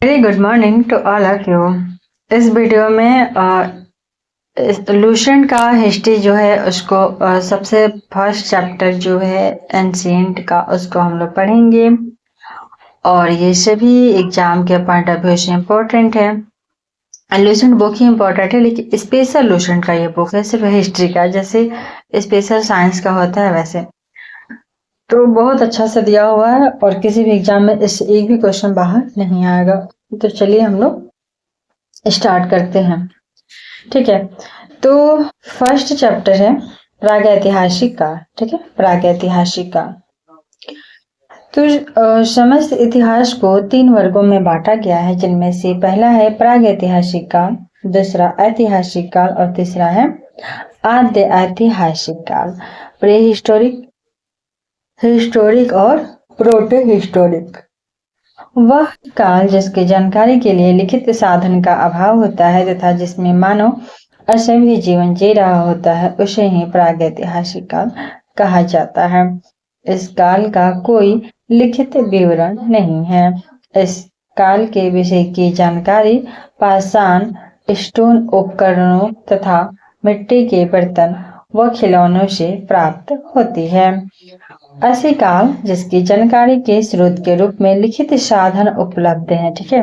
Very good morning to all of you. इस video में Lucent का हिस्ट्री जो है उसको सबसे फर्स्ट चैप्टर जो है एंशिएंट का उसको हम लोग पढ़ेंगे और ये सभी एग्जाम के पॉइंट ऑफ व्यू से इम्पोर्टेंट है। लूसेंट बुक ही इम्पोर्टेंट है, लेकिन स्पेशल लूसेंट का ये बुक है, सिर्फ हिस्ट्री का, जैसे स्पेशल साइंस का होता है वैसे। तो बहुत अच्छा से दिया हुआ है और किसी भी एग्जाम में इससे एक भी क्वेश्चन बाहर नहीं आएगा। तो चलिए हम लोग स्टार्ट करते हैं। ठीक है, तो फर्स्ट चैप्टर है प्रागैतिहासिक काल। ठीक है, प्रागैतिहासिक काल। तो समस्त इतिहास को 3 वर्गों में बांटा गया है, जिनमें से पहला है प्रागैतिहासिक काल, दूसरा ऐतिहासिक काल और तीसरा है आद्य ऐतिहासिक काल। प्री हिस्टोरिक, हिस्टोरिक और प्रोटो हिस्टोरिक। वह काल जिसकी जानकारी के लिए लिखित साधन का अभाव होता है तथा जिसमें मानव असभ्य जीवन जी रहा होता है, उसे ही प्रागैतिहासिक काल कहा जाता है। इस काल का कोई लिखित विवरण नहीं है। इस काल के विषय की जानकारी पाषाण, स्टोन उपकरणों तथा मिट्टी के बर्तन व खिलौनों से प्राप्त होती है। ऐसे काल जिसकी जानकारी के स्रोत के रूप में लिखित साधन उपलब्ध हैं। ठीक है,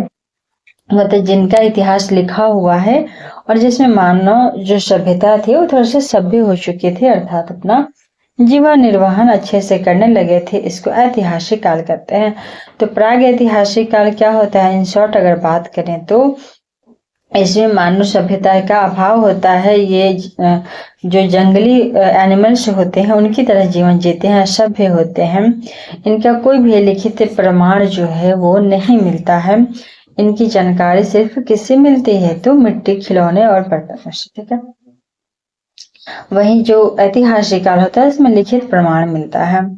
मतलब जिनका इतिहास लिखा हुआ है और जिसमें मानव जो सभ्यता थी वो थोड़े से सभ्य हो चुके थे, अर्थात अपना जीवन निर्वहन अच्छे से करने लगे थे, इसको ऐतिहासिक काल कहते हैं। तो प्राग ऐतिहासिक काल क्या होता है, इन शॉर्ट अगर बात करें तो इसमें मानव सभ्यता का अभाव होता है। ये जो जंगली एनिमल्स होते हैं उनकी तरह जीवन जीते हैं, सभ्य होते हैं। इनका कोई भी लिखित प्रमाण जो है वो नहीं मिलता है। इनकी जानकारी सिर्फ किससे मिलती है, तो मिट्टी, खिलौने और बर्तनों से। ठीक है, वहीं जो ऐतिहासिक काल होता है इसमें लिखित प्रमाण मिलता है।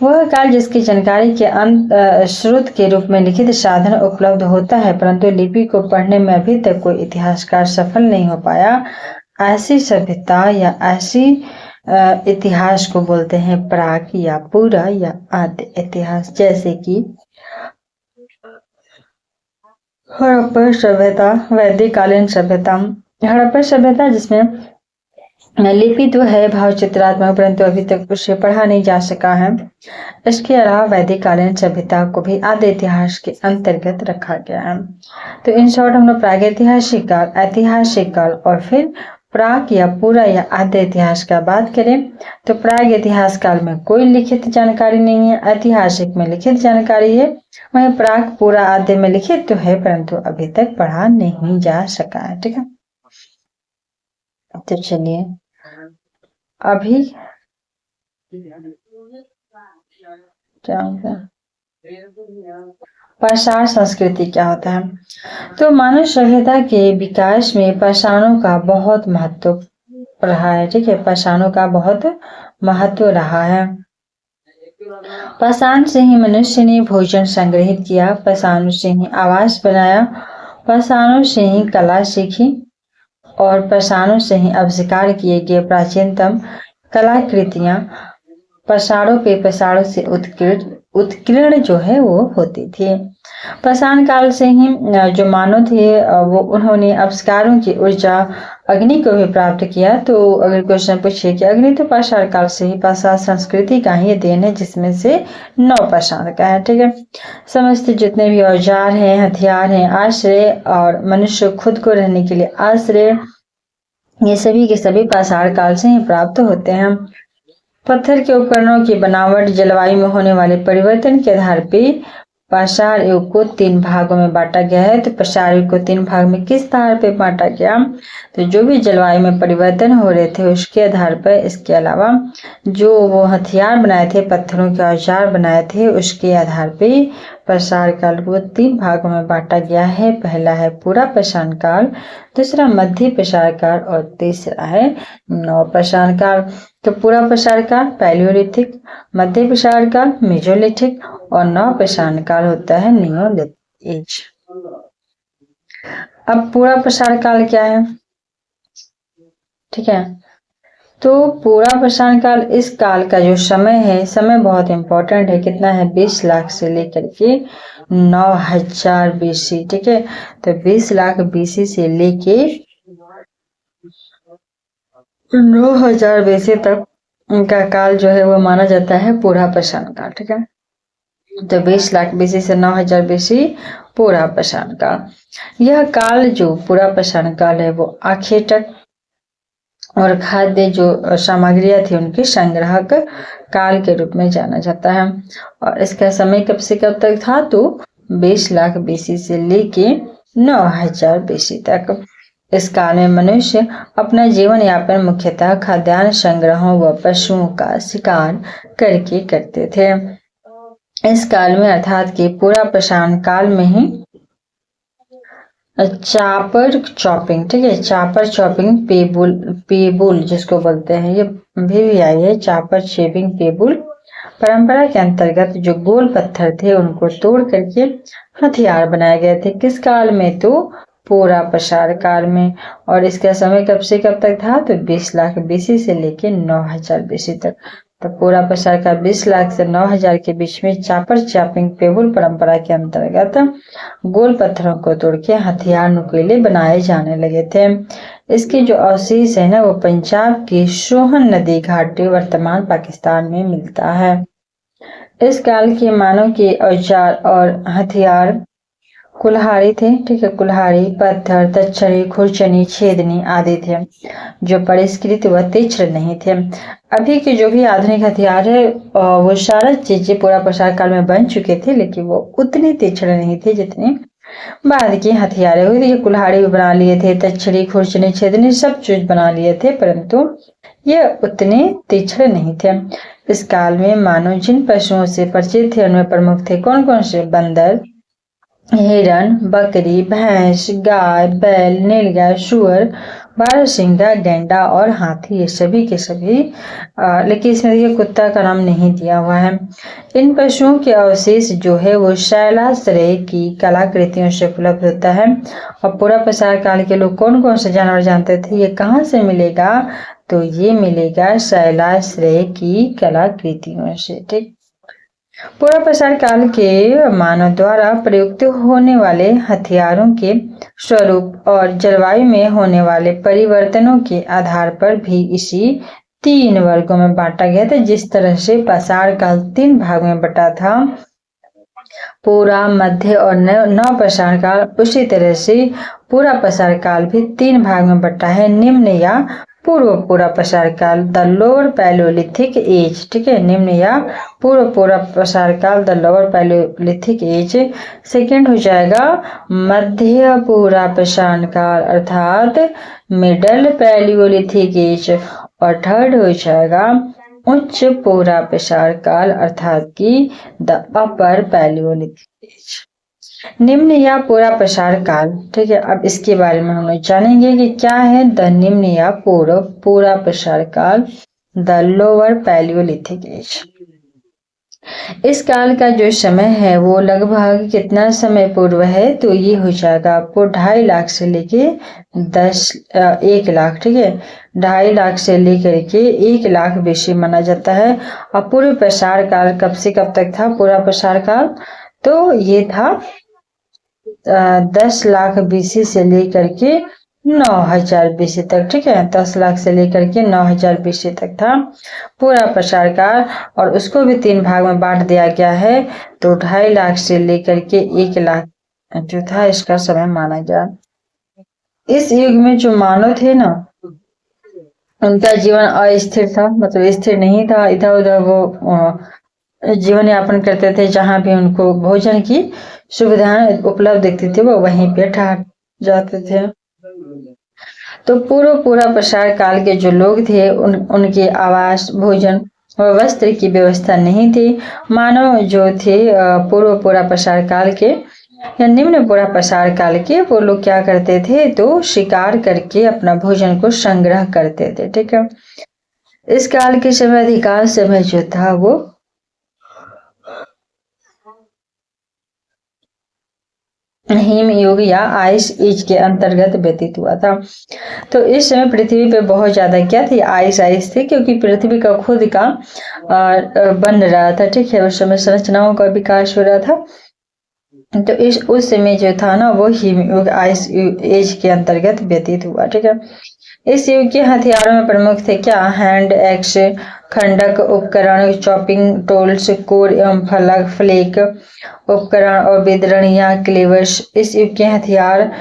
वह काल जिसकी जानकारी के स्रोत के रूप में लिखित साधन उपलब्ध होता है, परंतु लिपि को पढ़ने में अभी तक कोई इतिहासकार सफल नहीं हो पाया। ऐसी सभ्यता या ऐसी इतिहास को बोलते हैं प्राक या पूरा या आद्य इतिहास। जैसे कि हड़प्पा सभ्यता, वैदिक कालीन सभ्यता। हड़प्पा सभ्यता जिसमें लिपि तो है भाव चित्रात्मक, परंतु अभी तक उसे पढ़ा नहीं जा सका है। इसके अलावा वैदिक कालीन सभ्यता को भी आद्य इतिहास के अंतर्गत रखा गया है। तो इन शॉर्ट हम लोग प्रागैतिहासिक काल, ऐतिहासिक काल और फिर प्राक या पूरा या आद्य इतिहास का बात करें तो प्राग इतिहास काल में कोई लिखित जानकारी नहीं है, ऐतिहासिक में लिखित जानकारी है। वहीं प्राक, पूरा, आद्य में लिखित तो है परंतु अभी तक पढ़ा नहीं जा सका है। ठीक है, तो चलिए अभी पाषाण संस्कृति क्या होता है। तो मानव सभ्यता के विकास में पाषाणों का बहुत महत्व रहा है। ठीक है, पाषाणों का बहुत महत्व रहा है। पाषाण से ही मनुष्य ने भोजन संग्रहित किया, पाषाणों से ही आवास बनाया, पाषाणों से ही कला सीखी और पाषाणों से ही आविष्कार किए गए प्राचीनतम कलाकृतियां पाषाणों पे पाषाणों से उत्कीर्ण जो है वो होती थी। पाषाण काल से ही जो मानव थे वो उन्होंने आविष्कारों की ऊर्जा अग्नि को भी प्राप्त किया। तो अगर क्वेश्चन पूछे कि अग्नि तो पाषाण काल से ही, पाषाण संस्कृति का ही देन है जिसमें से 9 पाषाण का है। ठीक है, समस्त जितने भी औजार हैं, हथियार हैं, आश्रय और मनुष्य खुद को रहने के लिए आश्रय, ये सभी के सभी पाषाण काल से ही प्राप्त होते हैं। पत्थर के उपकरणों की बनावट, जलवायु में होने वाले परिवर्तन के आधार पर पाषाण युग को 3 भागों में बांटा गया है। तो पाषाण युग को 3 भाग में किस आधार पर बांटा गया, तो जो भी जलवायु में परिवर्तन हो रहे थे उसके आधार पर, इसके अलावा जो वो हथियार बनाए थे, पत्थरों के औजार बनाए थे, उसके आधार पर पाषाण काल को 3 भागों में बांटा गया है। पहला है पूरा पाषाण काल, दूसरा मध्य पाषाण काल और तीसरा है नवपाषाण काल। तो पूरा पाषाण काल पैलियोलिथिक, मध्य पाषाण काल मेसोलिथिक और नवपाषाण काल होता है नियोलिथिक एज। अब पूरा पाषाण काल क्या है, ठीक है, तो पूरा पाषाण काल, इस काल का जो समय है, समय बहुत इंपॉर्टेंट है। कितना है, 20 लाख से लेकर के 9000 BC, ठीक है। तो 20 लाख BC से लेके 9000 BC तक उनका काल जो है वो माना जाता है पूरा पाषाण काल, ठीक है। तो 20 लाख BC से 9000 BC पूरा पाषाण काल। यह काल जो पूरा पाषाण काल है वो आखेटक और खाद्य जो सामग्रियां थी उनकी संग्राहक काल के रूप में जाना जाता है। और इसका समय कब से कब तक था, तो 20 लाख BC से लेके 9000 BC तक। इस काल में मनुष्य अपना जीवन यापन मुख्यतः खाद्यान्न संग्रहों व पशुओं का शिकार करके करते थे। इस काल में अर्थात कि पूरा पाषाण काल में ही चापर चॉपिंग, ठीक है, चापर चॉपिंग पेबुल जिसको बोलते हैं, ये भी आई है। चापर शेपिंग पेबुल परंपरा के अंतर्गत जो गोल पत्थर थे उनको तोड़ करके हथियार बनाए गए थे। किस काल में, तो पूरा पाषाण काल में। और इसका समय कब से कब तक था, तो 20 लाख BC से लेके 9000 BC तक। तो पूरा पाषाण का 20 लाख से 9000 के बीच में चापर चॉपिंग पेबुल परंपरा के अंतर्गत गोल पत्थरों को तोड़ के हथियार नुकीले बनाए जाने लगे थे। इसके जो अवशेष है ना वो पंजाब की सोहन नदी घाटी वर्तमान पाकिस्तान में मिलता है। इस काल के मानव के औजार और हथियार कुल्हाड़ी थे, ठीक है, कुल्हाड़ी, पत्थर, तच्छरी, खुरचनी, छेदनी आदि थे जो परिष्कृत व तीक्ष्ण नहीं थे। अभी के जो भी आधुनिक हथियार है वो सारा चीजें पूरा पाषाण काल में बन चुके थे, लेकिन वो उतने तीक्ष्ण नहीं थे जितने बाद के हथियार हुए थे। ये कुल्हाड़ी भी बना लिए थे, तच्छरी, खुरचनी, छेदनी सब चीज बना लिए थे, परंतु ये उतने तीक्ष्ण नहीं थे। इस काल में मानव जिन पशुओं से परिचित थे उनमें प्रमुख थे कौन कौन से, बंदर, हिरण, बकरी, भैंस, गाय, बैल, नीलगाय, सुअर, बारहसिंगा, गैंडा और हाथी, ये सभी के सभी। लेकिन इसमें देखिए कुत्ता का नाम नहीं दिया हुआ है। इन पशुओं के अवशेष जो है वो शैलाश्रय की कलाकृतियों से उपलब्ध होता है। और पूरा पाषाण काल के लोग कौन कौन से जानवर जानते थे, ये कहाँ से मिलेगा, तो ये मिलेगा शैलाश्रय की कलाकृतियों से, ठीक। पूरा पाषाण काल के मानव द्वारा प्रयुक्त होने वाले हथियारों के स्वरूप और जलवायु में होने वाले परिवर्तनों के आधार पर भी इसी 3 वर्गों में बांटा गया था। जिस तरह से पाषाण काल 3 भाग में बटा था, पूरा, मध्य और नव पाषाण काल, उसी तरह से पूरा पाषाण काल भी 3 भाग में बटा है, निम्न या पूर्व पूरा पाषाण काल, द लोअर पैलियोलिथिक एज, ठीक है, निम्न या पूर्व पूरा पाषाण काल, the lower palaeolithic age. Second हो जाएगा मध्य पूरा पाषाण काल अर्थात मिडल पैलियोलिथिक एज। और थर्ड हो जाएगा उच्च पूरा पाषाण काल अर्थात की द अपर पैलियोलिथिक एज। निम्न या पूरा पाषाण काल, ठीक है। अब इसके बारे में हम लोग जानेंगे कि क्या है द निम्न या पूरा पाषाण काल, द लोअर पैलियोलिथिक एज। इस काल का जो समय है वो लगभग कितना समय पूर्व है, तो ये हो जाएगा आपको 2.5 लाख से लेके 1 लाख, ठीक है, 2.5 लाख से लेकर के 1 लाख BC माना जाता है। और पूर्व पाषाण काल कब से कब तक था पूरा पाषाण काल, तो ये था 10 लाख BC से लेकर के 9000 BC तक, ठीक है, 10 लाख से लेकर के 9000 BC तक था पूरा पाषाण काल। और उसको भी 3 भाग में बांट दिया गया है, तो 2.5 लाख से लेकर के 1 लाख जो था इसका समय माना गया। इस युग में जो मानव थे ना उनका जीवन अस्थिर था, मतलब स्थिर नहीं था, इधर उधर वो जीवन यापन करते थे, जहां भी उनको भोजन की सुविधाएं उपलब्ध दिखती थी वो वहीं पे ठहर जाते थे। तो पूरा पाषाण काल के जो लोग थे उनके आवास, भोजन और वस्त्र की व्यवस्था नहीं थी। मानव जो थे पूरा पाषाण काल के या निम्न पूरा पाषाण काल के वो लोग क्या करते थे, तो शिकार करके अपना भोजन को संग्रह करते थे, ठीक है। इस काल के समय अधिकांश समय जो था वो हिम युग या आइस एज के अंतर्गत व्यतीत हुआ था। तो इस समय पृथ्वी पे बहुत ज्यादा क्या थी, आइस थी, क्योंकि पृथ्वी का खुद का बन रहा था, ठीक है, उस समय संरचनाओं का विकास हो रहा था। तो उस समय जो था ना वो हिमयुग आइस एज के अंतर्गत व्यतीत हुआ। ठीक है, इस युग के हथियारों में प्रमुख थे क्या? हैंड एक्स, खंडक उपकरण, चॉपिंग टूल्स, कोर एवं फलक फ्लेक उपकरण और विदरणिया क्लीवर्स। इस युग के हथियार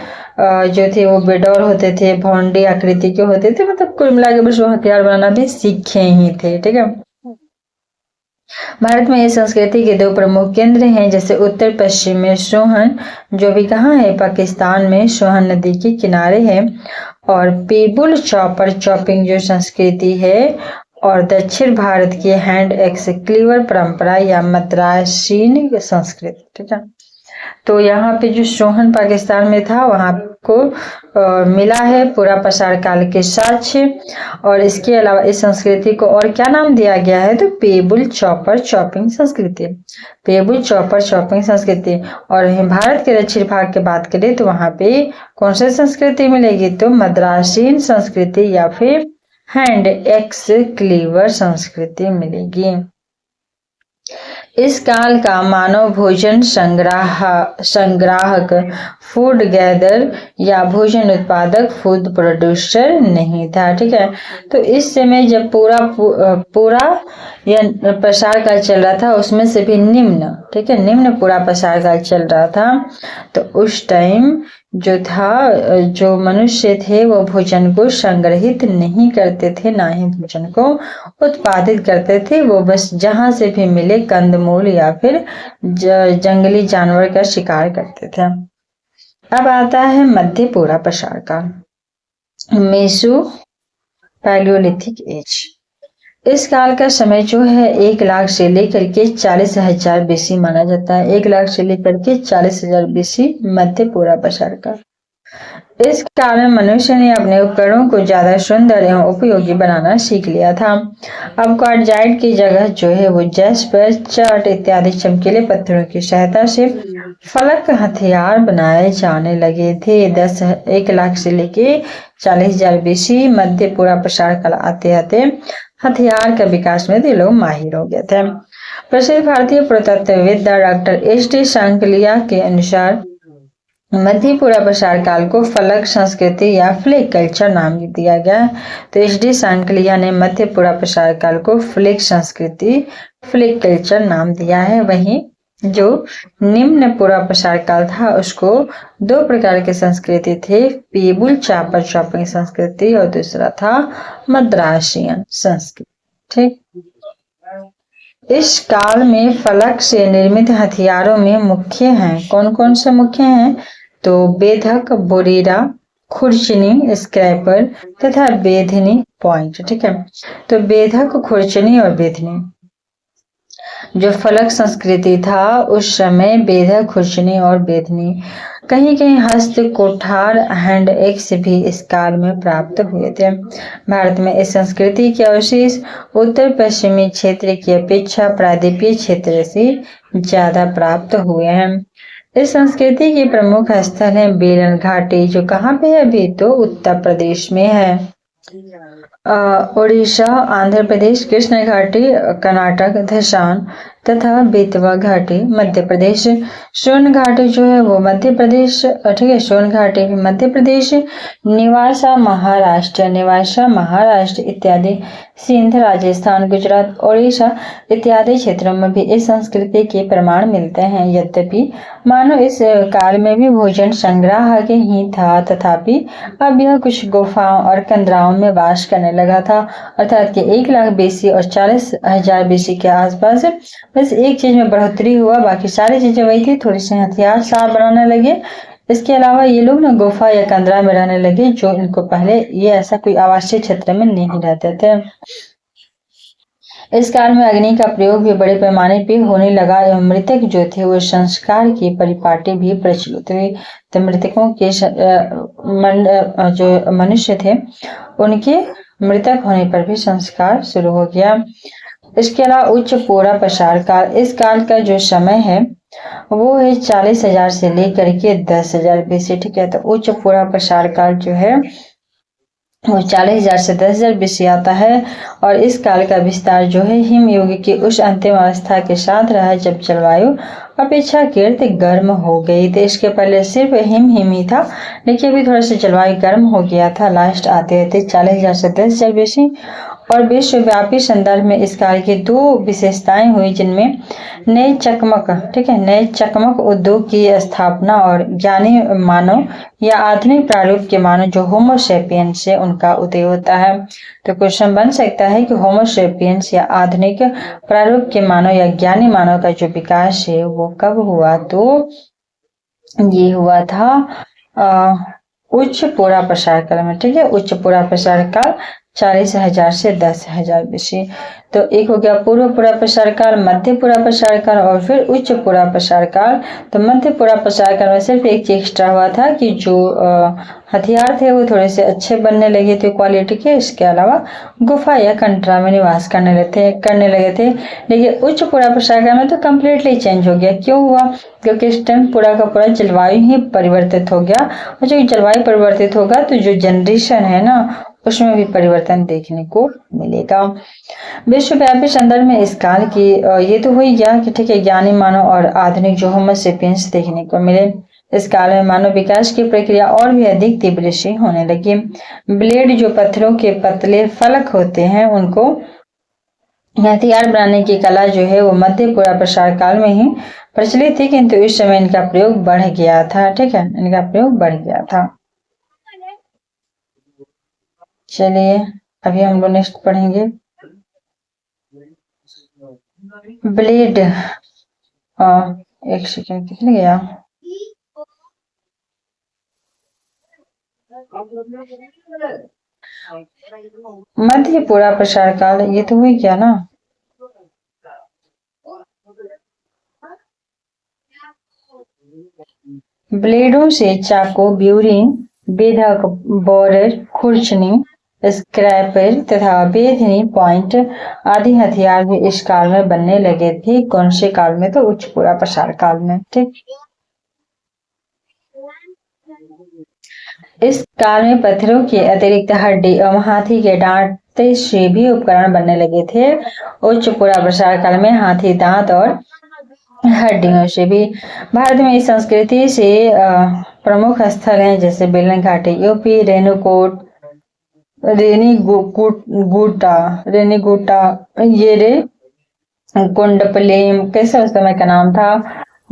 जो थे वो बेडौर होते थे, भौंडी आकृति के होते थे, मतलब कुल मिला के बस वो हथियार बनाना भी सीखे ही थे। ठीक है, भारत में इस संस्कृति के दो प्रमुख केंद्र हैं, जैसे उत्तर पश्चिम में सोहन, जो भी कहाँ है? पाकिस्तान में सोहन नदी के किनारे है, और पेबुल चॉपर चॉपिंग जो संस्कृति है, और दक्षिण भारत की हैंड एक्स क्लीवर परंपरा या मद्रासीन संस्कृति। ठीक है, तो यहाँ पे जो सोहन पाकिस्तान में था वहां को मिला है पूरा पसार काल के साक्ष्य, और इसके अलावा इस संस्कृति को और क्या नाम दिया गया है? तो पेबुल चॉपर चॉपिंग संस्कृति, पेबुल चॉपर चॉपिंग संस्कृति। और भारत के दक्षिण भाग की बात करें तो वहां पे कौन सी संस्कृति मिलेगी? तो मद्रासीन संस्कृति या फिर हैंड एक्स क्लीवर संस्कृति मिलेगी। इस काल का मानव भोजन संग्राहक फूड गैदर या भोजन उत्पादक फूड प्रोड्यूसर नहीं था। ठीक है, तो इस समय जब पूरा यह प्रसार काल चल रहा था, उसमें से भी निम्न, ठीक है, निम्न पूरा प्रसार काल चल रहा था, तो उस टाइम जो था, जो मनुष्य थे वो भोजन को संग्रहित नहीं करते थे, ना ही भोजन को उत्पादित करते थे। वो बस जहां से भी मिले कंदमूल या फिर जंगली जानवर का शिकार करते थे। अब आता है मध्य पूरा प्रसार काल, मेसो पैलियोलिथिक एज। इस काल का समय जो है 1 लाख से लेकर के 40,000 बीसी माना जाता है। 1 लाख से लेकर के 40,000 बीसी मध्य पूरा प्रसार काल। इस काल में मनुष्य ने अपने उपकरणों को ज्यादा सुंदर एवं उपयोगी बनाना सीख लिया था। अब क्वार्टजाइट की जगह जो है वो जैस्पर, चर्ट इत्यादि चमकीले पत्थरों की सहायता से फलक हथियार बनाए जाने लगे थे। 1 लाख से लेके 40,000 बीसी मध्य पूरा प्रसार काल आते आते हथियार के विकास में ये लोग माहिर हो गए थे। प्रसिद्ध भारतीय पुरातत्वविद डॉक्टर एच.डी. सांकलिया के अनुसार मध्य पूरा प्रसार काल को फलक संस्कृति या फ्लेक कल्चर नाम दिया गया। तो एच.डी. सांकलिया ने मध्य पूरा प्रसार काल को फ्लेक संस्कृति, फ्लेक कल्चर नाम दिया है। वहीं जो निम्न पूरा प्रसार काल था उसको 2 प्रकार के संस्कृति थे, पेबुल चापर चॉपिंग संस्कृति और दूसरा था मद्रासियन संस्कृति। ठीक, इस काल में फलक से निर्मित हथियारों में मुख्य हैं, कौन कौन से मुख्य हैं? तो बेधक, बोरेरा, खुरचनी, स्क्रैपर तथा बेधनी पॉइंट। ठीक है, तो बेधक, खुरचनी और बेधनी जो फलक संस्कृति था उस समय बेधक, खुरचनी और बेधनी, कहीं कहीं हस्त कोठार, हैंड एक्स भी इस काल में प्राप्त हुए थे। भारत में इस संस्कृति के अवशेष उत्तर पश्चिमी क्षेत्र की अपेक्षा प्रायद्वीपीय क्षेत्र से ज्यादा प्राप्त हुए हैं। इस संस्कृति के प्रमुख स्थल हैं बेलन घाटी, जो कहाँ पे है अभी? तो उत्तर प्रदेश में है। उड़ीसा, आंध्र प्रदेश, कृष्ण घाटी, कर्नाटक, धसान तथा बेतवा घाटी मध्य प्रदेश। सोन घाटी जो है वो मध्य प्रदेश, ठीक है, सोन घाटी मध्य प्रदेश। निवासा महाराष्ट्र इत्यादि, सिंध, राजस्थान, गुजरात, ओडिशा इत्यादि क्षेत्रों में भी इस संस्कृति के प्रमाण मिलते हैं। यद्यपि मानो इस काल में भी भोजन संग्रह के ही था, तथापि अब यह कुछ गुफाओं और कंदराओं में वास करने लगा था, अर्थात कि 1 लाख बीसी और 40,000 बीसी के आसपास बस एक चीज में बढ़ोतरी हुआ, बाकी सारी चीजें वही थी। थोड़ी सी हथियार साफ बनाने लगे, इसके अलावा ये लोग ना गुफा या कंदरा में रहने लगे, जो इनको पहले ये ऐसा कोई आवासीय क्षेत्र में नहीं रहते थे। इस काल में अग्नि का प्रयोग भी बड़े पैमाने पे होने लगा एवं मृतक जो थे वो संस्कार की परिपाटी भी प्रचलित हुई। तो मृतकों के जो मनुष्य थे उनके मृतक होने पर भी संस्कार शुरू हो गया। इसके अलावा उच्च पूरा प्रसार काल, इस काल का जो समय है वो है 40,000 से लेकर के 10,000 बीसी। ठीक है, तो उच्च पूरा प्रसार काल जो है वो 40,000 से 10,000 बीसी आता है, और इस काल का विस्तार जो है हिमयुग की उस अंतिम अवस्था के साथ रहा जब जलवायु अपेक्षाकृत गर्म हो गई थी। इसके पहले सिर्फ हिम ही था, लेकिन अभी थोड़ा सा जलवायु गर्म हो गया था। लास्ट आते आते 40,000 से 10,000 BC और विश्वव्यापी संदर्भ में इस काल की दो विशेषताएं हुई, जिनमें नए चकमक, ठीक है, नए चकमक उद्योग की स्थापना और ज्ञानी मानव या आधुनिक प्रारूप के मानव जो होमो सेपियंस से उनका उदय होता है। तो क्वेश्चन बन सकता है कि होमो सेपियंस या आधुनिक प्रारूप के मानव या ज्ञानी मानव का जो विकास है वो कब हुआ? तो ये हुआ था उच्च पूरा प्रसार काल में, ठीक है, उच्च पूरा प्रसार काल 40,000 से 10,000 BC। तो एक हो गया पूर्व पूरा प्रसार काल, मध्य पूरा प्रसार काल और फिर उच्च पूरा प्रसार काल। तो मध्य पूरा प्रसार काल में सिर्फ एक चीज एक्स्ट्रा हुआ था कि जो हथियार थे वो थोड़े से अच्छे बनने लगे थे क्वालिटी के। इसके अलावा गुफा या कंटरा में निवास करने लगे थे। लेकिन उच्च पूरा प्रसार काल में तो कम्प्लीटली चेंज हो गया। क्यों हुआ? क्योंकि इस टाइम पूरा का पूरा जलवायु ही परिवर्तित हो गया, और जब जलवायु परिवर्तित होगा तो जो जनरेशन है ना उसमें भी परिवर्तन देखने को मिलेगा। विश्वव्यापी संदर्भ में इस काल की ये तो हुई गया कि ठीक है, ज्ञानी मानव और आधुनिक जो होमो सेपियंस देखने को मिले। इस काल में मानव विकास की प्रक्रिया और भी अधिक तीव्र से होने लगी। ब्लेड जो पत्थरों के पतले फलक होते हैं उनको हथियार बनाने की कला जो है वो मध्य पूरा प्रसार काल में ही प्रचलित थी, किंतु इस समय इनका प्रयोग बढ़ गया था। ठीक है, इनका प्रयोग बढ़ गया था। चलिए अभी हम लोग नेक्स्ट पढ़ेंगे ब्लेड। एक सेकेंड कितने गया? मध्य पूरा प्रसार काल ये तो हुई क्या ना? ब्लेडों से चाकू, ब्यूरिंग, बेधक, बोरर, खुरचनी, स्क्रैपर तथा बेधनी पॉइंट आदि हथियार भी इस काल में बनने लगे थे। कौन से काल में? तो उच्च पूरा प्रसार काल में। ठीक, इस काल में पत्थरों के अतिरिक्त हड्डी एवं हाथी के दांत से भी उपकरण बनने लगे थे। उच्च पूरा प्रसार काल में हाथी दांत और हड्डियों से भी। भारत में इस संस्कृति से प्रमुख स्थल हैं जैसे बेलन घाटी, यूपी, रेनीगुटा, ये कुंडपलेम, कैसे उस समय का नाम था,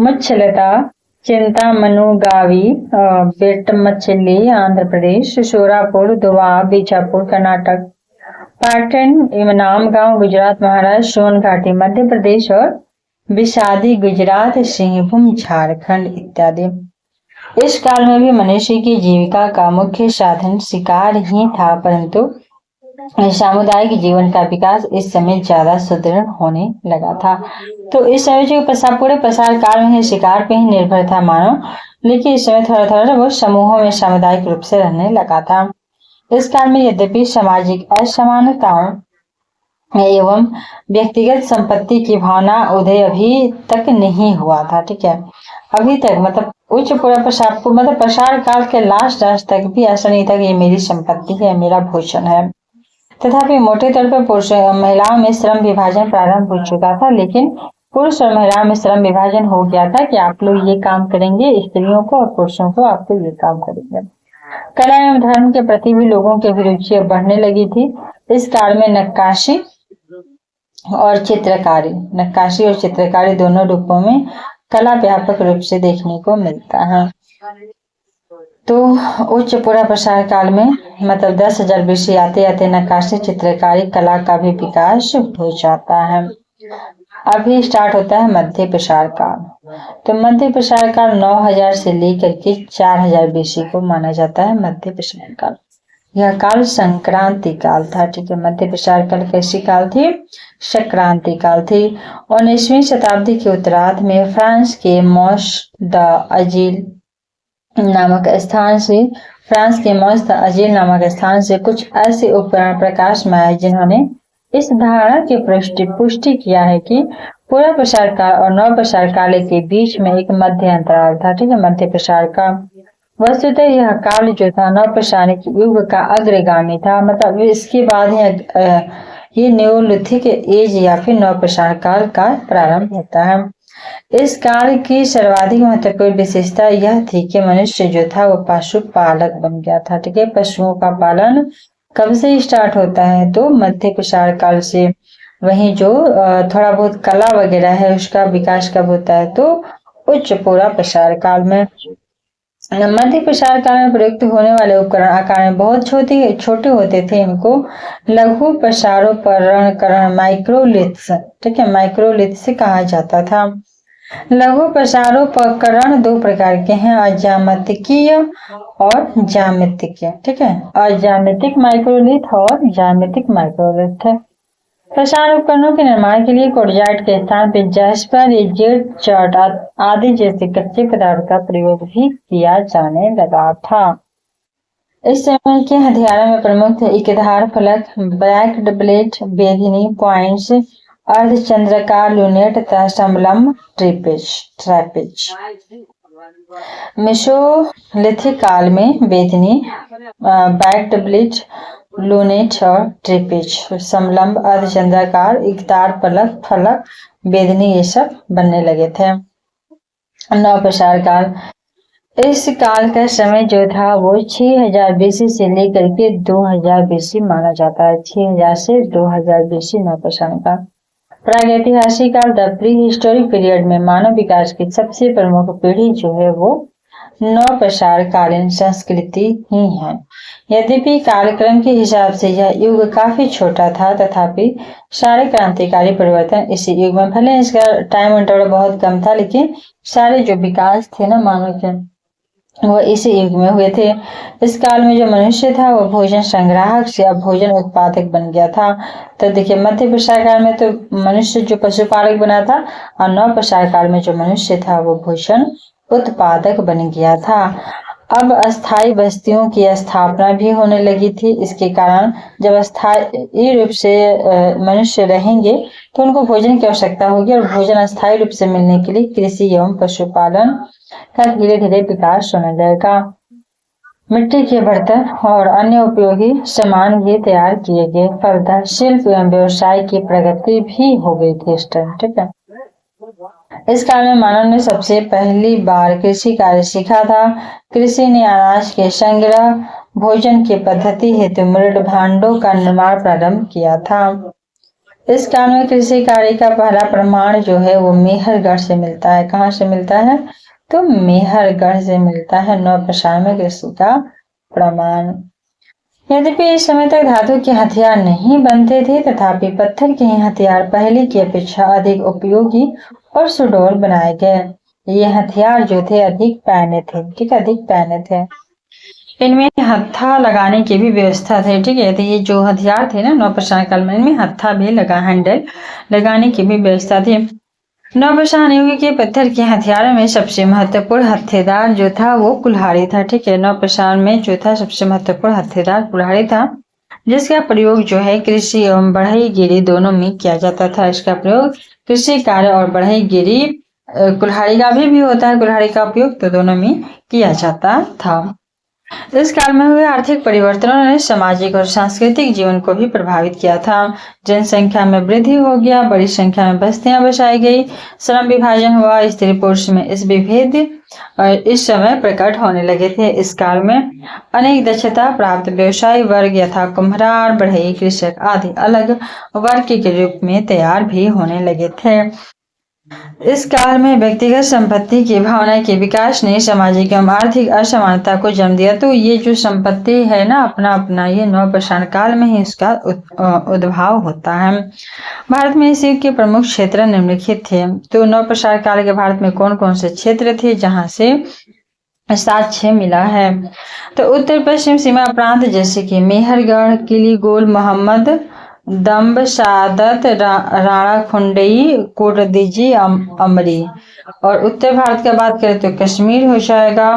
मुच्छलता, चिंतामनुगावी, बेटमचिल्ली आंध्र प्रदेश, शोरापुर, दुआ, बीजापुर कर्नाटक, पाटन, इमनाम गांव गुजरात, महाराष्ट्र, सोन घाटी मध्य प्रदेश और विषादी गुजरात, सिंहभूम झारखंड इत्यादि। इस काल में भी मनुष्य की जीविका का मुख्य साधन शिकार ही था, परंतु सामुदायिक जीवन का विकास इस समय ज्यादा सुदृढ़ होने लगा था। तो इस समय जो पूरे प्रसार काल में शिकार पे ही निर्भर था मानव, लेकिन इस समय थोड़ा थोड़ा वो समूहों में सामुदायिक रूप से रहने लगा था। इस काल में यद्यपि सामाजिक असमानताओं एवं व्यक्तिगत संपत्ति की भावना उदय अभी तक नहीं हुआ था। ठीक है, अभी तक मतलब उच्च पूरा प्रसार काल के लास्ट तक भी ऐसा नहीं था कि ये मेरी संपत्ति है, मेरा भूषण है। तथापि मोटे तौर पर महिलाओं में श्रम विभाजन प्रारंभ हो चुका था, लेकिन पुरुष और महिलाओं में श्रम विभाजन हो गया था कि आप लोग ये काम करेंगे, स्त्रियों को, और पुरुषों को आप लोग ये काम करेंगे। कला एवं धर्म के प्रति भी लोगों की अभिरुचि बढ़ने लगी थी। इस काल में नक्काशी और चित्रकारी दोनों रूपों में कला व्यापक रूप से देखने को मिलता है। तो उच्च पूरा प्रसार काल में मतलब 10,000 BC आते आते नक्काशी चित्रकारी कला का भी विकास हो जाता है। अभी स्टार्ट होता है मध्य प्रसार काल। तो मध्य प्रसार काल 9,000 से लेकर के 4,000 BC को माना जाता है मध्य प्रसार काल। यह काल संक्रांति काल था। ठीक है, मध्य प्रसार काल कैसी काल थी? संक्रांति काल थी। 19वीं शताब्दी के उत्तरार्ध में फ्रांस के मौस द अजील नामक स्थान से कुछ ऐसे उपकरण प्रकाश में आए जिन्होंने इस धारणा की पुष्टि किया है कि पूरा प्रसार काल और नव प्रसार काल के बीच में एक मध्य अंतराल था। ठीक है, मध्य प्रसार काल। वस्तुतः यह काल जो था नव प्रसारिक युग का अग्रगामी था, मतलब इसके बाद ये न्यूलिथिक एज या फिर नव प्रसार काल का प्रारंभ होता है। इस काल की सर्वाधिक महत्वपूर्ण विशेषता यह थी कि मनुष्य जो था वो पशुपालक बन गया था। ठीक है, पशुओं का पालन कब से स्टार्ट होता है? तो मध्य कुषाण काल से। वहीं जो थोड़ा बहुत कला वगैरह है उसका विकास कब होता है? तो उच्च पूरा प्रसार काल में। मध्य प्रसार काल में प्रयुक्त होने वाले उपकरण आकार में बहुत छोटे छोटे होते थे। इनको लघु प्रसारोपकरण माइक्रोलिथ्स, ठीक है, माइक्रोलिथ्स कहा जाता था। लघु प्रसारोपकरण दो प्रकार के हैं, अजामितीय और ज्यामितीय। ठीक है, अजामितिक माइक्रोलिथ और ज्यामितिक माइक्रोलिथ। प्रसार उपकरणों के निर्माण के लिए कोर्जाइट के स्थान पर जैस्पर, जेड चार्ट आदि जैसे कच्चे पदार्थ का प्रयोग भी किया जाने लगा था। इस समय के हथियारों में प्रमुख थे इकधार फलक, बैक्ड ब्लेड, बेधनी पॉइंट्स, अर्धचंद्राकार लूनेट तथा समलंब ट्रैपेज। मेसोलिथिक काल में बेधनी, बैक्ड ब्लेड, लूनेट और ट्रेपेज, समलंब, अर्धचंद्राकार, इकतार फलक, बेदनी ये सब बनने लगे थे। नवप्रसार काल। इस काल का समय जो था वो 6000 बीसी से लेकर के 2000 बीसी माना जाता है। 6000 से 2000 बीसी नवप्रसार काल। प्रागैतिहासिक काल। द प्री हिस्टोरिक पीरियड में मानव विकास की सबसे प्रमुख पीढ़ी जो है वो नवप्रसार कालीन संस्कृति ही है। यद्यपि कालक्रम के हिसाब से यह युग काफी छोटा था, तथापि सारे क्रांतिकारी परिवर्तन इसी युग में, भले इसका टाइम इंटरवल बहुत कम था, लेकिन सारे जो विकास थे ना मानव के, वो इसी युग में हुए थे। इस काल में जो मनुष्य था वो भोजन संग्राहक से अब भोजन उत्पादक बन गया था। तो देखिए, मध्य प्रसार काल में तो मनुष्य जो पशुपालक बना था, और नव प्रसार काल में जो मनुष्य था वो भोजन उत्पादक बन गया था। अब अस्थायी बस्तियों की स्थापना भी होने लगी थी। इसके कारण जब अस्थायी रूप से मनुष्य रहेंगे तो उनको भोजन की आवश्यकता होगी, और भोजन अस्थायी रूप से मिलने के लिए कृषि एवं पशुपालन का धीरे धीरे विकास होने लगेगा। मिट्टी के बर्तन और अन्य उपयोगी सामान भी तैयार किए गए। फलतः शिल्प एवं व्यवसाय की प्रगति भी हो गई थी इस टाइम। ठीक है, इस काल में मानव ने सबसे पहली बार कृषि कार्य सीखा था। कृषि ने अनाज के संग्रह, भोजन की पद्धति हेतु मृद भांडों का निर्माण प्रारंभ किया था। इस काल में कृषि कार्य का पहला प्रमाण जो है वो मेहरगढ़ से मिलता है। कहाँ से मिलता है? तो मेहरगढ़ से मिलता है नव प्रसार में कृषि का प्रमाण। यद्यपि इस समय तक धातु के हथियार नहीं बनते थे, तथापि पत्थर के ही हथियार पहले की अपेक्षा अधिक उपयोगी और सुडौल बनाए गए। ये हथियार जो थे अधिक पैने थे। ठीक है, अधिक पैने थे। इनमें हत्था लगाने की भी व्यवस्था थी। ठीक है, तो ये जो हथियार थे ना नवप्रसार काल में, इनमें हत्था भी लगा, हैंडल लगाने की भी व्यवस्था थी। नवप्रसार युग के पत्थर के हथियारों में सबसे महत्वपूर्ण हथियार जो था वो कुल्हाड़ी था। ठीक है, नवप्रसार में जो था सबसे महत्वपूर्ण हथियार कुल्हाड़ी था, जिसका प्रयोग जो है कृषि एवं बढ़ईगिरी दोनों में किया जाता था। इसका प्रयोग कृषि कार्य और बढ़ईगिरी, कुल्हाड़ी का भी होता है, कुल्हाड़ी का उपयोग तो दोनों में किया जाता था। इस काल में हुए आर्थिक परिवर्तनों ने सामाजिक और सांस्कृतिक जीवन को भी प्रभावित किया था। जनसंख्या में वृद्धि हो गया, बड़ी संख्या में बस्तियां बसाई गई, श्रम विभाजन हुआ, स्त्री पुरुष में इस विभेद इस समय प्रकट होने लगे थे। इस काल में अनेक दक्षता प्राप्त व्यवसायी वर्ग यथा कुम्हार, बढ़ई, कृषक आदि अलग वर्ग के रूप में तैयार भी होने लगे थे। इस काल में व्यक्तिगत संपत्ति की भावना के विकास ने सामाजिक एवं आर्थिक असमानता को जन्म दिया। तो ये जो संपत्ति है ना अपना अपना, ये नवप्रसार काल में ही इसका उद्भव होता है। भारत में इस युग के प्रमुख क्षेत्र निम्नलिखित थे। तो नवप्रसार काल के भारत में कौन कौन से क्षेत्र थे जहाँ से साक्ष्य मिला है? तो उत्तर पश्चिम सीमा प्रांत जैसे कि मेहरगढ़, किली गोल, मोहम्मद दम्ब, सादत, राणा खुंडई, कोटदीजी, अमरी। और उत्तर भारत का बात करें तो कश्मीर हो जाएगा।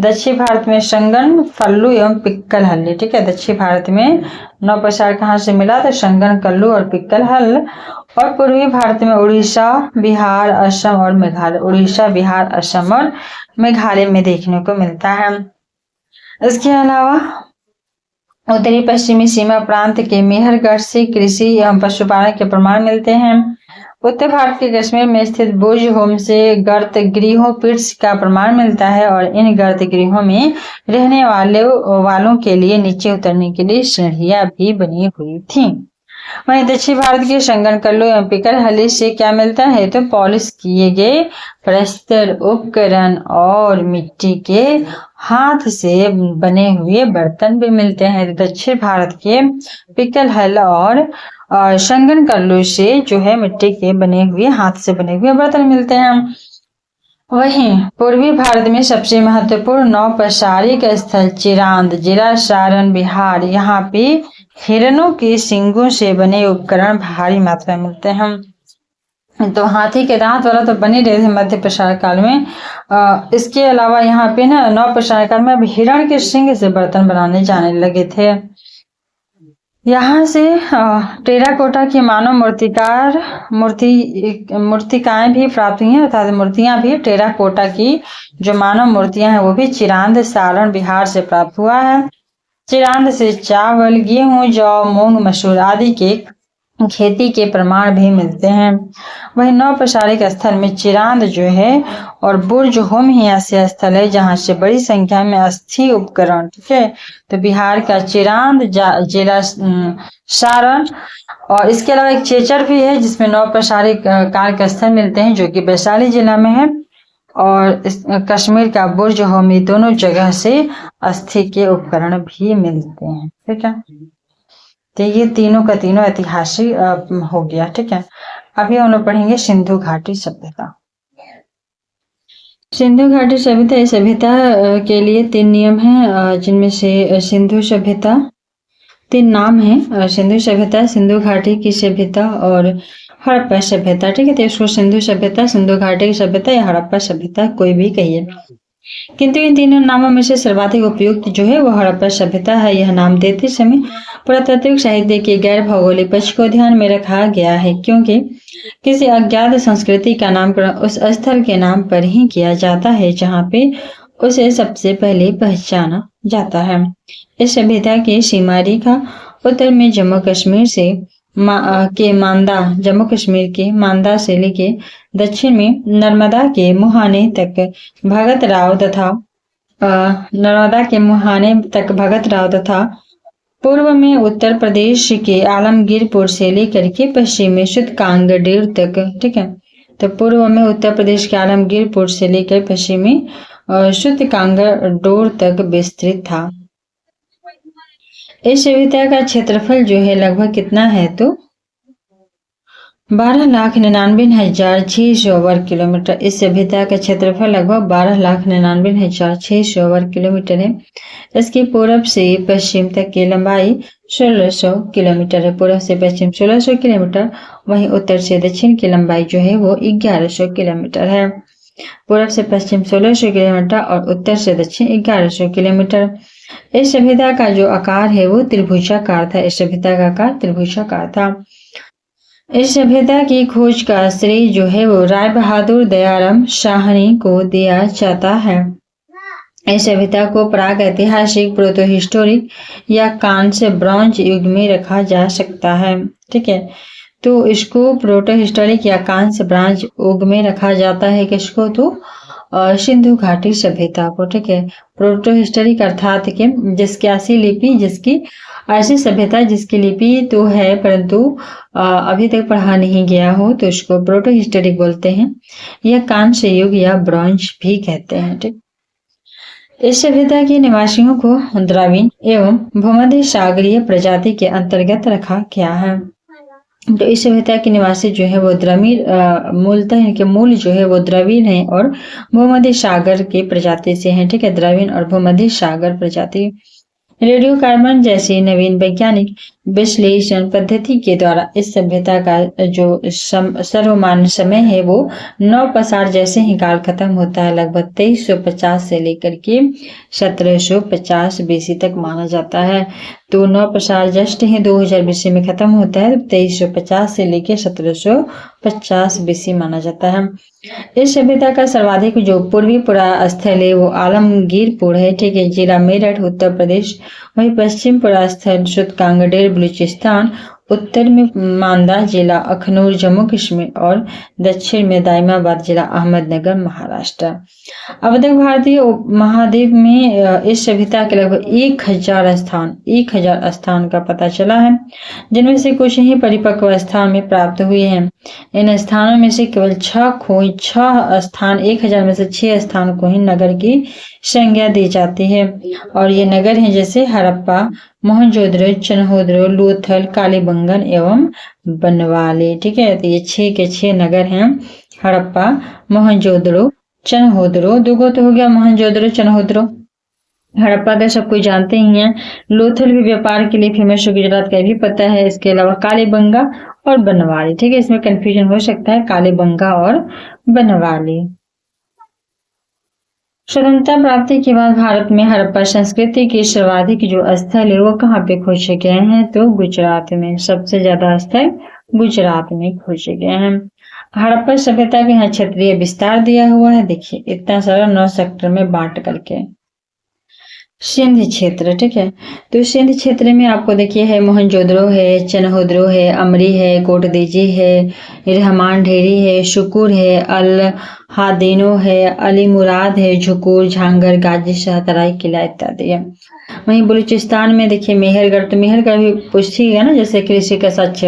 दक्षिण भारत में संगन, फल्लू एवं पिक्कल हल्ली। ठीक है, दक्षिण भारत में नवप्रसार कहाँ से मिला? तो संगन, कल्लू और पिक्कल हल। और पूर्वी भारत में उड़ीसा, बिहार, असम और मेघालय। उड़ीसा, बिहार, असम और मेघालय में देखने को मिलता है। इसके अलावा उत्तरी पश्चिमी सीमा प्रांत के मेहरगढ़ से कृषि एवं पशुपालन के प्रमाण मिलते हैं। उत्तर भारत के कश्मीर में स्थित बुर्ज होम से गर्त गृहों पिट्स का प्रमाण मिलता है और इन गर्त गृहों में रहने वालों के लिए नीचे उतरने के लिए सीढ़ियां भी बनी हुई थीं। वहीं दक्षिण भारत के संगनकल्लू एवं पिकरहली से क्या मिलता है तो पॉलिश किए गए प्रस्तर उपकरण और मिट्टी के हाथ से बने हुए बर्तन भी मिलते हैं। दक्षिण भारत के पिकरहल और संगनकल्लू से जो है मिट्टी के बने हुए हाथ से बने हुए बर्तन मिलते हैं। वहीं पूर्वी भारत में सबसे महत्वपूर्ण नौपसारिक स्थल चिरांद जिला सारण बिहार, यहाँ पे हिरणों के सींगों से बने उपकरण भारी मात्रा में मिलते हैं। तो हाथी के दांत वाला तो बने रहे थे मध्य प्रसार काल में। इसके अलावा यहाँ पे ना नवप्रसार काल में अब हिरण के सींग से बर्तन बनाने जाने लगे थे। यहाँ से टेराकोटा की मानव मूर्तिकाएं भी प्राप्त हुई हैं, अर्थात मूर्तियां भी टेराकोटा की जो मानव मूर्तियां हैं वो भी चिरांद सारण बिहार से प्राप्त हुआ है। चिरांद से चावल, गेहूं, जौ, मूंग, मसूर आदि के खेती के प्रमाण भी मिलते हैं। वही नवप्रसारिक स्थल में चिरांद जो है और बुर्ज होम ही ऐसे स्थल है जहां से बड़ी संख्या में अस्थि उपकरण, ठीक है, तो बिहार का चिरांद जिला सारण, और इसके अलावा एक चेचर भी है जिसमें नवप्रसारिक काल के स्थल मिलते हैं जो कि वैशाली जिला में है, और कश्मीर का बुर्ज होम, दोनों जगह से अस्थि के उपकरण भी मिलते हैं। ठीक है, तो ये तीनों का तीनों ऐतिहासिक हो गया। ठीक है, अभी हम लोग पढ़ेंगे सिंधु घाटी सभ्यता। सिंधु घाटी सभ्यता, इस सभ्यता के लिए 3 नियम हैं, जिनमें से सिंधु सभ्यता, 3 नाम हैं, सिंधु सभ्यता, सिंधु घाटी की सभ्यता और हड़प्पा सभ्यता। ठीक है, तो इसको सिंधु सभ्यता, सिंधु घाटी की सभ्यता या हड़प्पा सभ्यता कोई भी कहिए, किंतु इन तीनों नामों में से सर्वाधिक उपयुक्त जो है वो हड़प्पा सभ्यता है। यह नाम देते समय पुरातात्विक साहित्य के गैर भौगोलिक पक्ष को ध्यान में रखा गया है, क्योंकि किसी अज्ञात संस्कृति का नामकरण उस स्थल के नाम पर ही किया जाता है जहाँ पे उसे सबसे पहले पहचाना जाता है। इस सभ्यता की सीमा रेखा उत्तर में जम्मू कश्मीर के मांदा से लेके दक्षिण में नर्मदा के मुहाने तक भगत राव तथा पूर्व में उत्तर प्रदेश के आलमगीरपुर से लेकर के पश्चिम में शुष्कांगडेर तक। ठीक है, तो पूर्व में उत्तर प्रदेश के आलमगीरपुर से लेकर पश्चिम में शुष्कांगडोर तक विस्तृत था। इस सभ्यता का क्षेत्रफल जो है लगभग कितना है तो 12,99,600 वर्ग किलोमीटर। इस सभ्यता का क्षेत्रफल लगभग 12,99,600 वर्ग किलोमीटर है। इसकी पूर्व से पश्चिम तक की लंबाई 1600 किलोमीटर है, पूर्व से पश्चिम 1600 किलोमीटर। वहीं उत्तर से दक्षिण की लंबाई जो है वो 1100 किलोमीटर है। पूर्व से पश्चिम 1600 किलोमीटर और उत्तर से दक्षिण 1100 किलोमीटर। इस सभ्यता का जो आकार है वो त्रिभुजाकार था। इस सभ्यता का आकार त्रिभुजाकार था। इस सभ्यता की खोज का श्रेय जो है वो राय बहादुर दयाराम साहनी को दिया जाता है। इस सभ्यता को प्राग ऐतिहासिक, प्रोतो हिस्टोरिक या कांस्य ब्रॉन्ज युग में रखा जा सकता है। ठीक है, तो इसको प्रोटो हिस्टोरिक या कांस्य ब्रॉन्ज युग में रखा जाता है। किसको तो सिंधु घाटी सभ्यता को। ठीक है, प्रोटो हिस्टोरिक अर्थात के जिसकी ऐसी लिपि, जिसकी ऐसी सभ्यता जिसकी लिपि तो है परंतु अभी तक पढ़ा नहीं गया हो तो इसको प्रोटो हिस्टोरिक बोलते हैं, या कांस्य युग या ब्रॉन्ज भी कहते हैं। ठीक, इस सभ्यता के निवासियों को द्रविड़ एवं भूमध्य सागरीय प्रजाति के अंतर्गत रखा गया है। तो इस सभ्यता के निवासी जो है वो द्रविड़, मूलतः इनके मूल जो है वो द्रविड़ हैं और भूमध्य सागर के प्रजाति से हैं। ठीक है, द्रविड़ और भूमध्य सागर प्रजाति। रेडियो कार्बन जैसी नवीन वैज्ञानिक विश्लेषण पद्धति के द्वारा इस सभ्यता का जो सर्वमान्य समय है वो नवपसार जैसे ही काल खत्म होता है, लगभग 2350 से लेकर के 1750 बीसी तक माना जाता है। तो नवपसार जस्ट ही 2000 बीसी में खत्म होता है, 2350 से लेकर 1750 बीसी माना जाता है। इस सभ्यता का सर्वाधिक जो पूर्वी पुरा स्थल है वो आलमगीरपुर है। ठीक है, जिला मेरठ उत्तर प्रदेश। वही पश्चिम पुरा स्थल शुष्कांगडेर बलूचिस्तान, उत्तर में मांदा जिला अखनूर जम्मू कश्मीर और दक्षिण में दाइमाबाद जिला अहमदनगर महाराष्ट्र। अब तक भारतीय महाद्वीप में इस सभ्यता के लगभग 1000 स्थान का पता चला है, जिनमें से कुछ ही परिपक्व स्थान में प्राप्त हुए हैं। इन स्थानों में से केवल 6 स्थान 1000 में से 6 स्थान को ही नगर की संज्ञा दी जाती है, और ये नगर हैं जैसे हड़प्पा, मोहनजोदड़ो, चन्होदरो, लोथल, कालीबंगन एवं बनवाली। ठीक है, तो ये 6 के 6 नगर हैं, हड़प्पा, मोहनजोदड़ो, चन्होदरो। दुगो तो हो गया मोहनजोदड़ो, चन्होदरो। हड़प्पा का सब कोई जानते ही हैं। लोथल भी व्यापार के लिए फेमस है, गुजरात का भी पता है। इसके अलावा कालीबंगा और बनवाली। ठीक है, इसमें कंफ्यूजन हो सकता है, कालीबंगा और बनवाली। स्वतंत्रता प्राप्ति के बाद भारत में हड़प्पा संस्कृति के सर्वाधिक जो स्थल है वो कहाँ पे खोजे गए हैं, तो गुजरात में। सबसे ज्यादा स्थल गुजरात में खोजे गए हैं। हड़प्पा सभ्यता के यहाँ क्षेत्रीय विस्तार दिया हुआ है, देखिए इतना सारा 9 सेक्टर में बांट करके। सिंध क्षेत्र, ठीक है, तो सिंध क्षेत्र में आपको देखिए है मोहनजोदड़ो है, चन्होदरो है, अमरी है, कोटदीजी है, रहमान ढेरी है, शुकुर है, अल हादीनो है, अली मुराद है, झुकुर, झांगर, गाजी शाह, तराई किला इत्यादि है। वहीं बलूचिस्तान में देखिए मेहरगढ़, तो मेहरगढ़ भी पूछिएगा ना, जैसे कृषि का सच,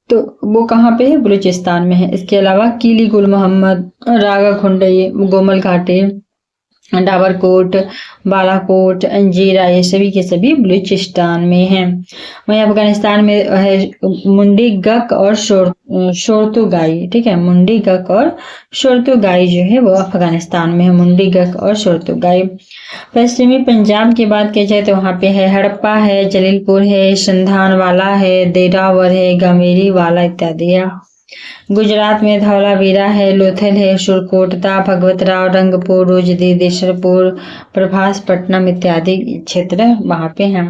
तो वो कहाँ पे है, बलूचिस्तान में है। इसके अलावा किली गुल मोहम्मद, रागा खुंडई, गोमल घाटी, डाबरकोट, बालाकोट, अंजीरा, ये सभी के सभी बलूचिस्तान में हैं। वहीं अफगानिस्तान में है मुंडी गक और शोरतुगाई। ठीक है, मुंडी गक और शोरतुगाई जो है वो अफगानिस्तान में है, मुंडी गक और शोरतुगाई। पश्चिमी पंजाब की बात की जाए तो वहाँ पे है हड़प्पा है, जलीलपुर है, संधानवाला है, देरावर है, गंवेरी वाला इत्यादि है। गुजरात में धौलावीरा है, लोथल है, सुरकोटदा, भगवतराव, रंगपुर, रोजदी, देशरपुर, प्रभासपट्टनम इत्यादि क्षेत्र वहां पे हैं।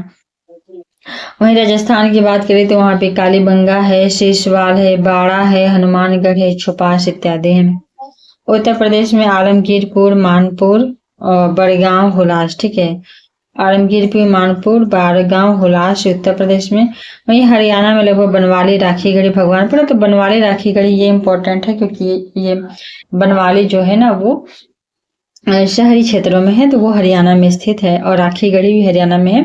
वहीं राजस्थान की बात करें तो वहां पे कालीबंगा है, शीशवाल है, बाड़ा है, हनुमानगढ़ है, छुपास इत्यादि हैं। उत्तर प्रदेश में आलमगीरपुर, मानपुर, बड़गांव, हुलास। ठीक है, आलमगीरपुर, मानपुर, बारगांव, हुलास उत्तर प्रदेश में। वहीं हरियाणा में लगभग बनवाली, राखीगढ़ी, भगवानपुर। तो बनवाली, राखीगढ़ी ये इंपॉर्टेंट है क्योंकि ये बनवाली जो है ना वो शहरी क्षेत्रों में है, तो वो हरियाणा में स्थित है, और राखीगढ़ी भी हरियाणा में है,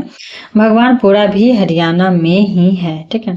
भगवानपुरा भी हरियाणा में ही है। ठीक है,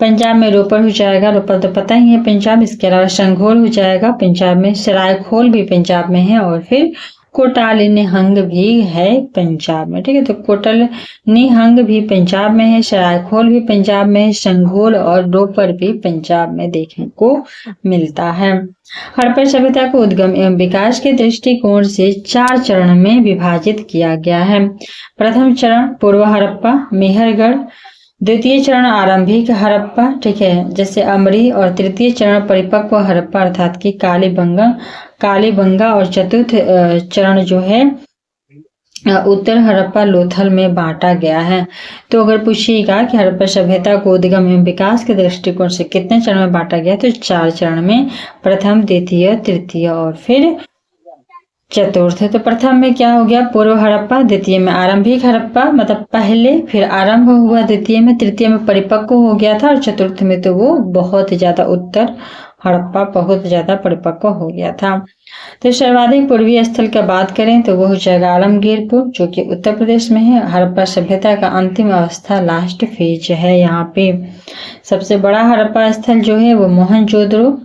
पंजाब में रोपड़ हो जाएगा, रोपड़ तो पता ही है पंजाब। इसके अलावा संघोल हो जाएगा पंजाब में, सरायखोल भी पंजाब में है, और फिर कोटाल निहंग भी है पंजाब में। ठीक है, तो कोटल निहंग भी पंजाब में है, सरायखोल भी पंजाब में है, संघोल और रोपड़ भी पंजाब में देखने को मिलता है। हड़प्पा सभ्यता को उद्गम एवं विकास के दृष्टिकोण से 4 चरण में विभाजित किया गया है। प्रथम चरण पूर्व हड़प्पा, मेहरगढ़। द्वितीय चरण आरंभिक हड़प्पा, ठीक है, जैसे अमरी, और तृतीय चरण परिपक्व हड़प्पा अर्थात की कालीबंगा, और चतुर्थ चरण जो है उत्तर हड़प्पा लोथल में बांटा गया है। तो अगर पूछिएगा कि हड़प्पा सभ्यता को उद्गम एवं विकास के दृष्टिकोण से कितने चरण में बांटा गया, तो 4 चरण में, प्रथम, द्वितीय, तृतीय और फिर चतुर्थ। तो प्रथम में क्या हो गया, पूर्व हड़प्पा, द्वितीय में आरंभिक हड़प्पा, मतलब पहले फिर आरंभ हुआ, द्वितीय में, तृतीय में परिपक्व हो गया था, और चतुर्थ में तो वो बहुत ज्यादा उत्तर हड़प्पा बहुत ज्यादा परिपक्व हो गया था। तो सर्वाधिक पूर्वी स्थल का बात करें तो वो हो जाएगा आलमगीरपुर, जो कि उत्तर प्रदेश में है। हड़प्पा सभ्यता का अंतिम अवस्था, लास्ट फेज है यहाँ पे। सबसे बड़ा हड़प्पा स्थल जो है वो मोहनजोदड़ो,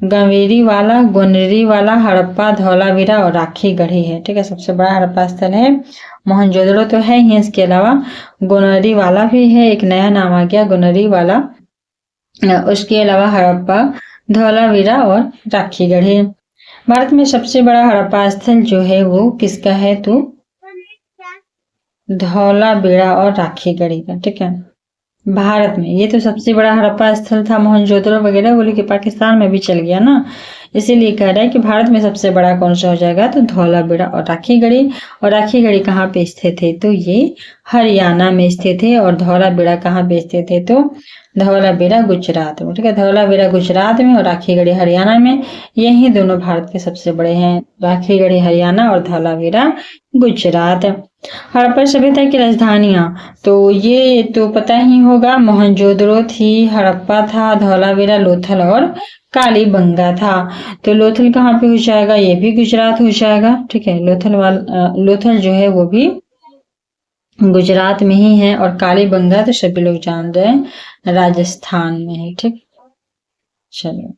गंवेरी वाला, गोनरी वाला, हड़प्पा, धौलावीरा और राखीगढ़ी है। ठीक है, सबसे बड़ा हड़प्पा स्थल है मोहनजोदड़ो तो है ही, इसके अलावा गोनरी वाला भी है, एक नया नाम आ गया गोनरी वाला। उसके अलावा हड़प्पा, धौलावीरा और राखीगढ़ी। भारत में सबसे बड़ा हड़प्पा स्थल जो है वो किसका है, तो धौलावीरा और राखीगढ़ी का। ठीक है, भारत में ये तो सबसे बड़ा हड़प्पा स्थल था। मोहनजोदड़ो वगैरह बोले कि पाकिस्तान में भी चल गया ना, इसीलिए कह रहा है कि भारत में सबसे बड़ा कौन सा हो जाएगा, तो धौलावीरा और राखीगढ़ी। और राखीगढ़ी कहाँ पे स्थित है, तो ये हरियाणा में स्थित है। और धौलावीरा कहाँ पे स्थित है, तो धौलावीरा गुजरात में। ठीक है, धौलावीरा गुजरात में और राखीगढ़ी हरियाणा में। यही दोनों भारत के सबसे बड़े हैं, राखीगढ़ी हरियाणा और धौलावीरा गुजरात। हड़प्पा सभ्यता की राजधानियां, तो ये तो पता ही होगा, मोहनजोदड़ो थी, हड़प्पा था, धौलावीरा, लोथल और कालीबंगा था। तो लोथल कहाँ पे हो जाएगा, ये भी गुजरात हो जाएगा। ठीक है, लोथल जो है वो भी गुजरात में ही है। और कालीबंगा तो सभी लोग जानते हैं राजस्थान में है। ठीक, चलो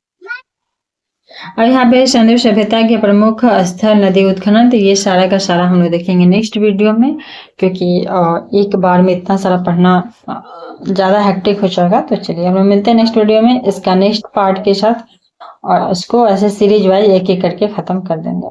अब यहाँ पे सिंधु सभ्यता के प्रमुख स्थल, नदी उत्खनन, तो ये सारा का सारा हम लोग देखेंगे नेक्स्ट वीडियो में, क्योंकि एक बार में इतना सारा पढ़ना ज्यादा हेक्टिक हो जाएगा। तो चलिए हम लोग मिलते हैं नेक्स्ट वीडियो में इसका नेक्स्ट पार्ट के साथ, और इसको ऐसे सीरीज वाइज एक एक करके खत्म कर देंगे।